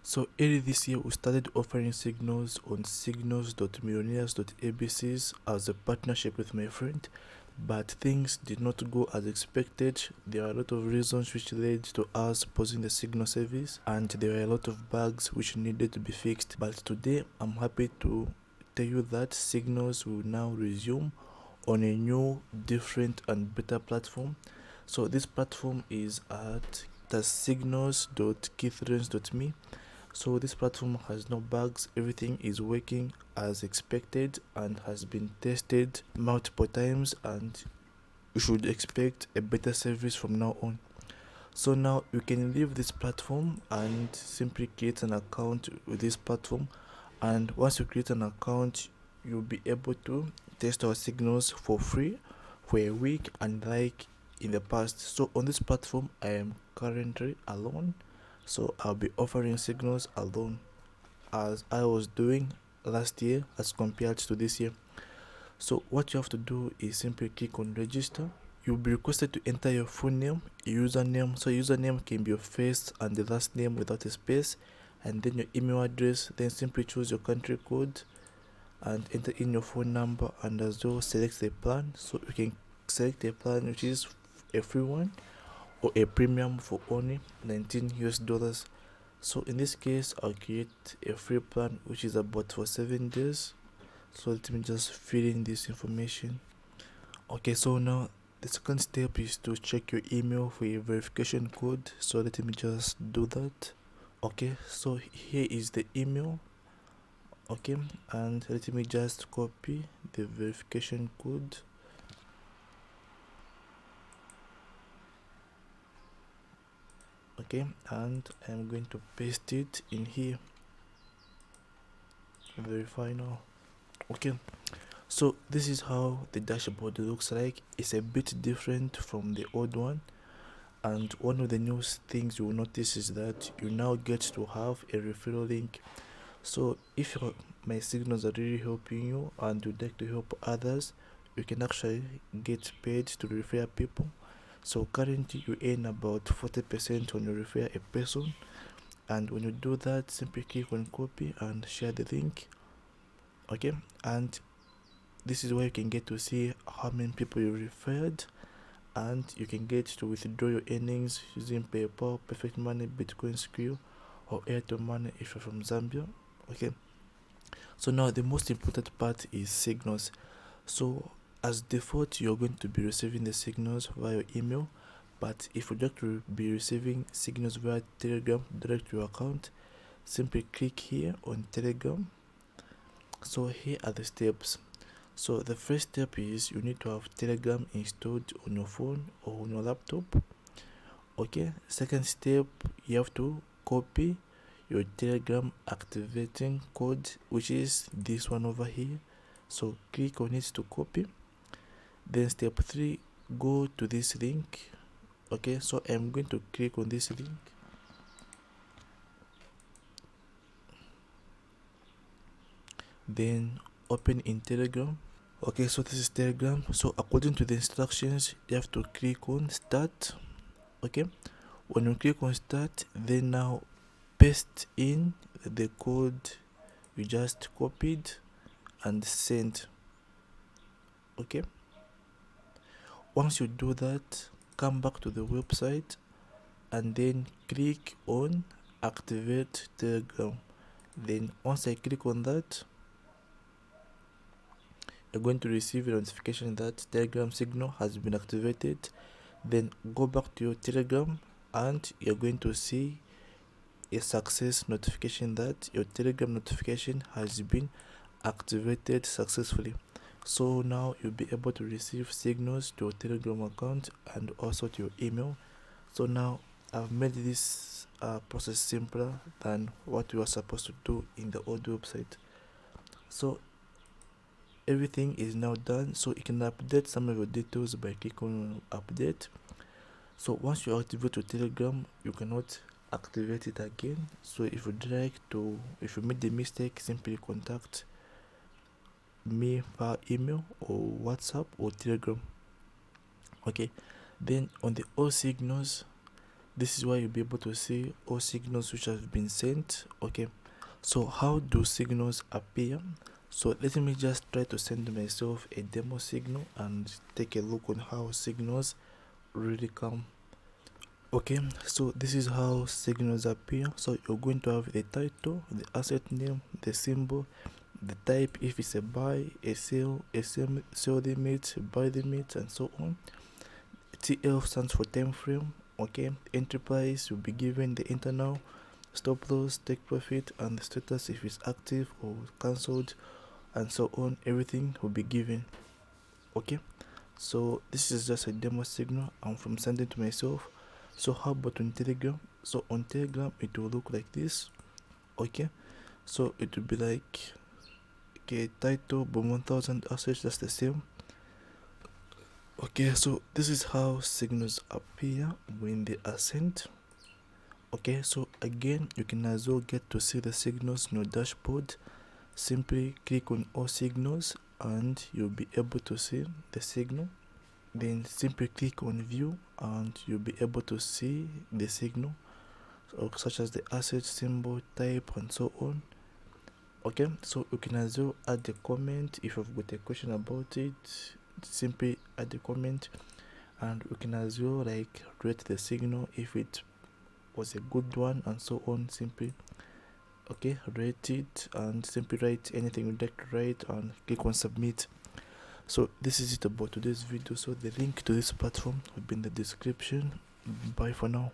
So early this year we started offering signals on signals.millionaires.abcs as a partnership with my friend, but things did not go as expected. There are a lot of reasons which led to us pausing the signal service, and there were a lot of bugs which needed to be fixed. But today I'm happy to tell you that signals will now resume on a new, different and better platform. So this platform is at the signals.keithrainz.me. So this platform has no bugs, everything is working as expected and has been tested multiple times, and you should expect a better service from now on. So now you can leave this platform and simply create an account with this platform, and once you create an account you'll be able to test our signals for free for a week, unlike in the past. So on this platform I am currently alone, so I'll be offering signals alone as I was doing last year as compared to this year. So what you have to do is simply click on register. You'll be requested to enter your full name, username. So username can be your first and the last name without a space, and then your email address. Then simply choose your country code and enter in your phone number, and as well select the plan. So you can select a plan which is a free one or a premium for only $19. So in this case I'll create a free plan which is about for 7 days. So let me just fill in this information. Okay, so now the second step is to check your email for a verification code. So let me just do that. Okay, so here is the email. Okay, and let me just copy the verification code. Okay, and I'm going to paste it in here. Verify now. Okay, so this is how the dashboard looks like. It's a bit different from the old one, and one of the new things you will notice is that you now get to have a referral link. So if my signals are really helping you and you'd like to help others, you can actually get paid to refer people. So currently you earn about 40% when you refer a person, and when you do that, simply click on copy and share the link. Okay, and this is where you can get to see how many people you referred, and you can get to withdraw your earnings using PayPal, Perfect Money, Bitcoin Skrill, or Airtel Money if you're from Zambia. Okay, so now the most important part is signals. So as default you're going to be receiving the signals via email, but if you'd like to be receiving signals via Telegram direct to your account, simply click here on Telegram. So here are the steps. So the first step is you need to have Telegram installed on your phone or on your laptop. Okay, second step, you have to copy your Telegram activating code, which is this one over here. So click on it to copy. Then step 3, go to this link. Okay, so I'm going to click on this link. Then open in Telegram. Okay, so this is Telegram. So according to the instructions, you have to click on start. Okay, when you click on start, then now paste in the code you just copied and send. Okay, once you do that, come back to the website and then click on activate Telegram. Then once I click on that, you're going to receive a notification that Telegram signal has been activated. Then go back to your Telegram and you're going to see a success notification that your Telegram notification has been activated successfully. So now you'll be able to receive signals to your Telegram account and also to your email. So now I've made this process simpler than what you are supposed to do in the old website. So everything is now done, so you can update some of your details by clicking on update. So once you activate your Telegram, you cannot activate it again. So if you made the mistake, simply contact me via email or WhatsApp or Telegram. Okay, Then on the all signals, this is where you'll be able to see all signals which have been sent. Okay, so how do signals appear? So let me just try to send myself a demo signal and take a look on how signals really come. Okay, so this is how signals appear. So you're going to have the title, the asset name, the symbol, the type, if it's a buy, a sell, sell limit, buy limit, and so on. TL stands for time frame. Okay, entry price will be given, the internal, stop loss, take profit, and the status if it's active or cancelled, and so on. Everything will be given. Okay, so this is just a demo signal I'm from sending to myself. So how about on Telegram? So on Telegram it will look like this. Okay, so it will be like, okay, title, but 1000 assets, that's the same. Okay, so this is how signals appear when they are sent. Okay, so again, you can as well get to see the signals in your dashboard. Simply click on all signals and you'll be able to see the signal. Then simply click on view and you'll be able to see the signal, so, such as the asset, symbol, type, and so on. Okay, so you can as well add a comment if you've got a question about it. Simply add a comment, and you can as well like rate the signal if it was a good one and so on. Simply rate it and simply write anything you'd like to write and click on submit. So this is it about today's video. So the link to this platform will be in the description. Bye for now.